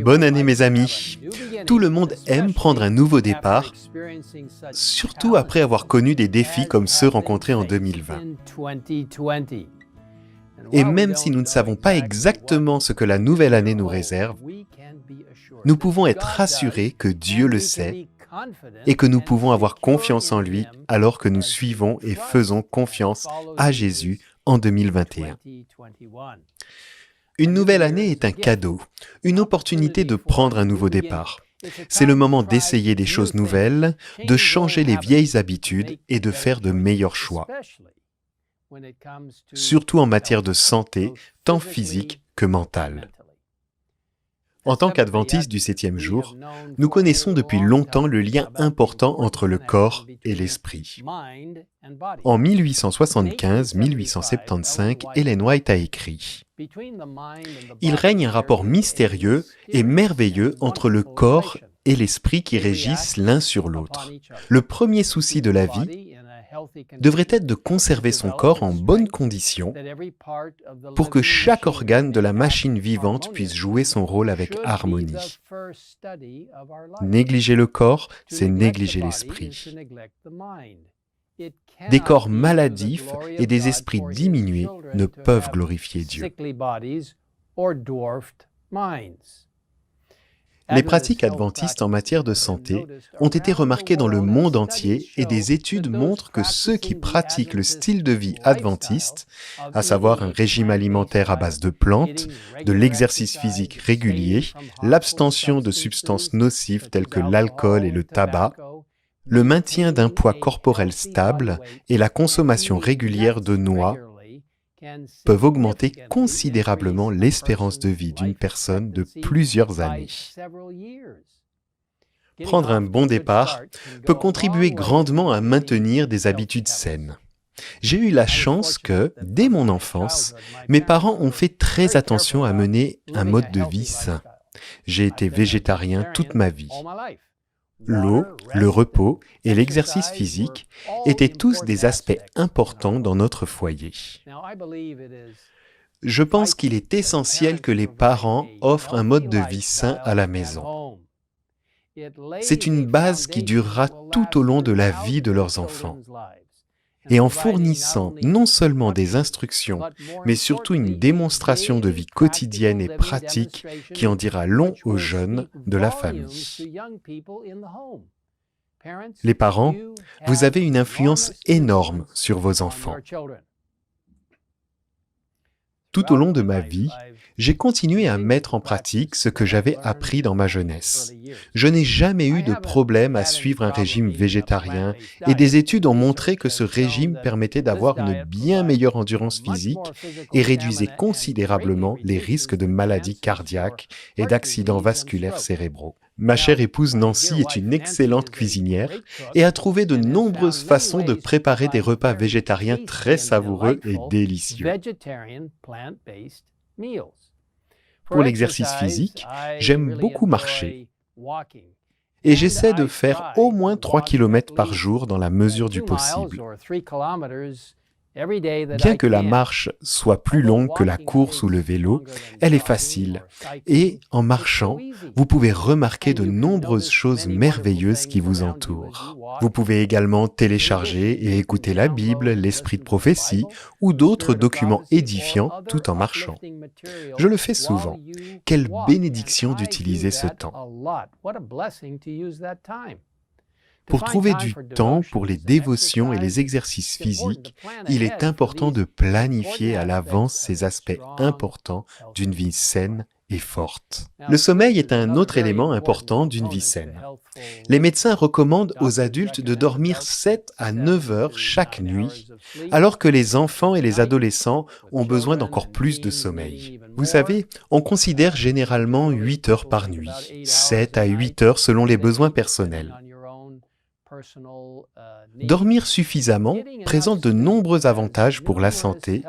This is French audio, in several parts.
Bonne année mes amis. Tout le monde aime prendre un nouveau départ, surtout après avoir connu des défis comme ceux rencontrés en 2020. Et même si nous ne savons pas exactement ce que la nouvelle année nous réserve, nous pouvons être rassurés que Dieu le sait et que nous pouvons avoir confiance en lui alors que nous suivons et faisons confiance à Jésus en 2021. Une nouvelle année est un cadeau, une opportunité de prendre un nouveau départ. C'est le moment d'essayer des choses nouvelles, de changer les vieilles habitudes et de faire de meilleurs choix. Surtout en matière de santé, tant physique que mentale. En tant qu'adventistes du 7e jour, nous connaissons depuis longtemps le lien important entre le corps et l'esprit. En 1875-1875, Ellen White a écrit « Il règne un rapport mystérieux et merveilleux entre le corps et l'esprit qui régissent l'un sur l'autre. Le premier souci de la vie devrait être de conserver son corps en bonne condition pour que chaque organe de la machine vivante puisse jouer son rôle avec harmonie. Négliger le corps, c'est négliger l'esprit. Des corps maladifs et des esprits diminués ne peuvent glorifier Dieu. Les pratiques adventistes en matière de santé ont été remarquées dans le monde entier et des études montrent que ceux qui pratiquent le style de vie adventiste, à savoir un régime alimentaire à base de plantes, de l'exercice physique régulier, l'abstention de substances nocives telles que l'alcool et le tabac, le maintien d'un poids corporel stable et la consommation régulière de noix, peuvent augmenter considérablement l'espérance de vie d'une personne de plusieurs années. Prendre un bon départ peut contribuer grandement à maintenir des habitudes saines. J'ai eu la chance que, dès mon enfance, mes parents ont fait très attention à mener un mode de vie sain. J'ai été végétarien toute ma vie. L'eau, le repos et l'exercice physique étaient tous des aspects importants dans notre foyer. Je pense qu'il est essentiel que les parents offrent un mode de vie sain à la maison. C'est une base qui durera tout au long de la vie de leurs enfants. Et en fournissant non seulement des instructions, mais surtout une démonstration de vie quotidienne et pratique qui en dira long aux jeunes de la famille. Les parents, vous avez une influence énorme sur vos enfants. Tout au long de ma vie, j'ai continué à mettre en pratique ce que j'avais appris dans ma jeunesse. Je n'ai jamais eu de problème à suivre un régime végétarien et des études ont montré que ce régime permettait d'avoir une bien meilleure endurance physique et réduisait considérablement les risques de maladies cardiaques et d'accidents vasculaires cérébraux. Ma chère épouse Nancy est une excellente cuisinière et a trouvé de nombreuses façons de préparer des repas végétariens très savoureux et délicieux. Pour l'exercice physique, j'aime beaucoup marcher et j'essaie de faire au moins 3 km par jour dans la mesure du possible. Bien que la marche soit plus longue que la course ou le vélo, elle est facile et, en marchant, vous pouvez remarquer de nombreuses choses merveilleuses qui vous entourent. Vous pouvez également télécharger et écouter la Bible, l'Esprit de prophétie ou d'autres documents édifiants tout en marchant. Je le fais souvent. Quelle bénédiction d'utiliser ce temps! Pour trouver du temps pour les dévotions et les exercices physiques, il est important de planifier à l'avance ces aspects importants d'une vie saine et forte. Le sommeil est un autre élément important d'une vie saine. Les médecins recommandent aux adultes de dormir 7 à 9 heures chaque nuit, alors que les enfants et les adolescents ont besoin d'encore plus de sommeil. Vous savez, on considère généralement 8 heures par nuit, 7 à 8 heures selon les besoins personnels. Dormir suffisamment présente de nombreux avantages pour la santé,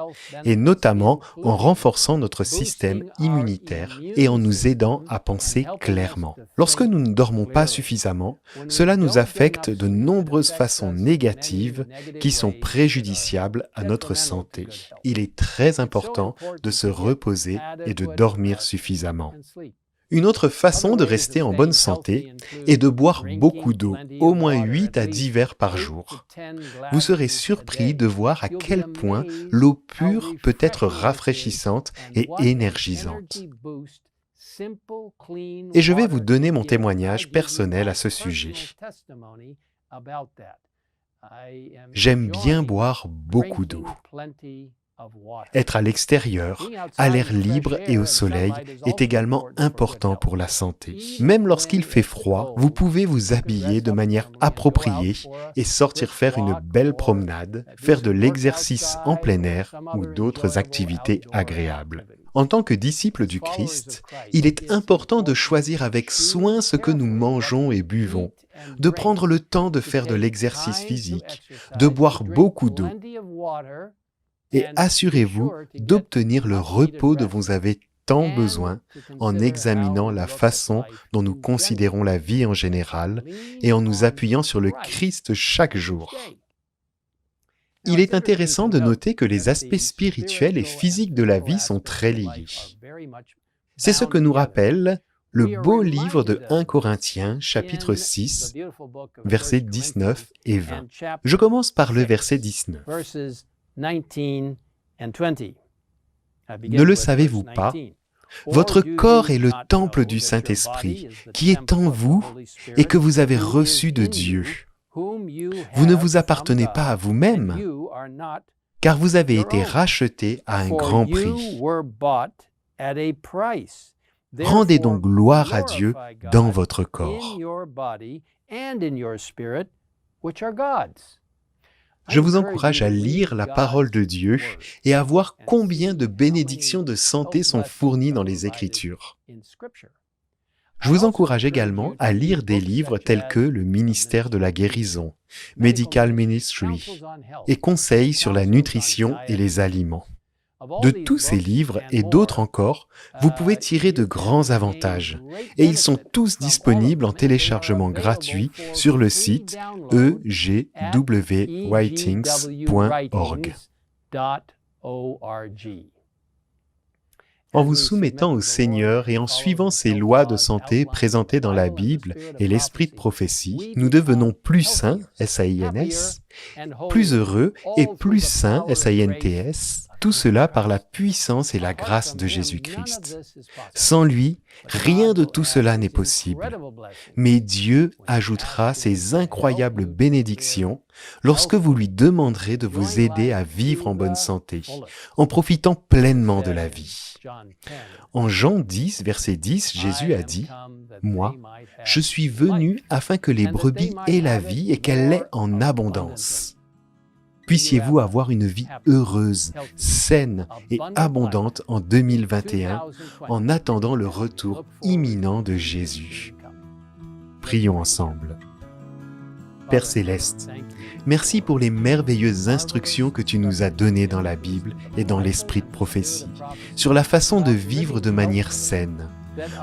et notamment en renforçant notre système immunitaire et en nous aidant à penser clairement. Lorsque nous ne dormons pas suffisamment, cela nous affecte de nombreuses façons négatives qui sont préjudiciables à notre santé. Il est très important de se reposer et de dormir suffisamment. Une autre façon de rester en bonne santé est de boire beaucoup d'eau, au moins 8 à 10 verres par jour. Vous serez surpris de voir à quel point l'eau pure peut être rafraîchissante et énergisante. Et je vais vous donner mon témoignage personnel à ce sujet. J'aime bien boire beaucoup d'eau. Être à l'extérieur, à l'air libre et au soleil est également important pour la santé. Même lorsqu'il fait froid, vous pouvez vous habiller de manière appropriée et sortir faire une belle promenade, faire de l'exercice en plein air ou d'autres activités agréables. En tant que disciple du Christ, il est important de choisir avec soin ce que nous mangeons et buvons, de prendre le temps de faire de l'exercice physique, de boire beaucoup d'eau. Et assurez-vous d'obtenir le repos dont vous avez tant besoin en examinant la façon dont nous considérons la vie en général et en nous appuyant sur le Christ chaque jour. Il est intéressant de noter que les aspects spirituels et physiques de la vie sont très liés. C'est ce que nous rappelle le beau livre de 1 Corinthiens, chapitre 6, versets 19 et 20. Je commence par le verset 19. Ne le savez-vous pas? Votre corps est le temple du Saint-Esprit, qui est en vous et que vous avez reçu de Dieu. Vous ne vous appartenez pas à vous-même, car vous avez été rachetés à un grand prix. Rendez donc gloire à Dieu dans votre corps. Je vous encourage à lire la parole de Dieu et à voir combien de bénédictions de santé sont fournies dans les Écritures. Je vous encourage également à lire des livres tels que le ministère de la guérison, Medical Ministry, et conseils sur la nutrition et les aliments. De tous ces livres et d'autres encore, vous pouvez tirer de grands avantages, et ils sont tous disponibles en téléchargement gratuit sur le site egwritings.org. En vous soumettant au Seigneur et en suivant ces lois de santé présentées dans la Bible et l'esprit de prophétie, nous devenons plus saints, S-A-I-N-S, plus heureux et plus saints, S-A-I-N-T-S, tout cela par la puissance et la grâce de Jésus-Christ. Sans lui, rien de tout cela n'est possible. Mais Dieu ajoutera ces incroyables bénédictions lorsque vous lui demanderez de vous aider à vivre en bonne santé, en profitant pleinement de la vie. En Jean 10, verset 10, Jésus a dit « Moi, je suis venu afin que les brebis aient la vie et qu'elle l'ait en abondance. » Puissiez-vous avoir une vie heureuse, saine et abondante en 2021 en attendant le retour imminent de Jésus. Prions ensemble. Père Céleste, merci pour les merveilleuses instructions que tu nous as données dans la Bible et dans l'esprit de prophétie, sur la façon de vivre de manière saine,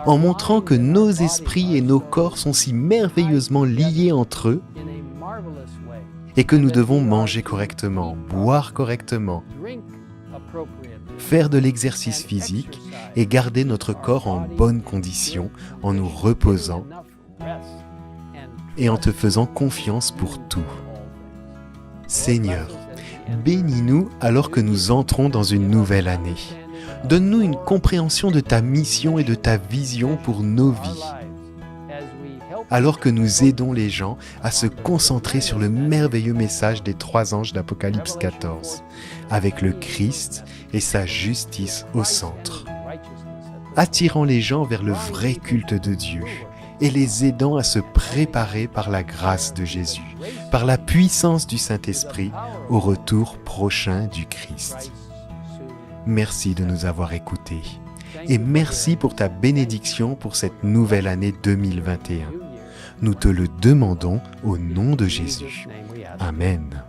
en montrant que nos esprits et nos corps sont si merveilleusement liés entre eux et que nous devons manger correctement, boire correctement, faire de l'exercice physique et garder notre corps en bonne condition en nous reposant et en te faisant confiance pour tout. Seigneur, bénis-nous alors que nous entrons dans une nouvelle année. Donne-nous une compréhension de ta mission et de ta vision pour nos vies, alors que nous aidons les gens à se concentrer sur le merveilleux message des 3 anges d'Apocalypse 14, avec le Christ et sa justice au centre, attirant les gens vers le vrai culte de Dieu et les aidant à se préparer par la grâce de Jésus, par la puissance du Saint-Esprit au retour prochain du Christ. Merci de nous avoir écoutés et merci pour ta bénédiction pour cette nouvelle année 2021. Nous te le demandons au nom de Jésus. Amen.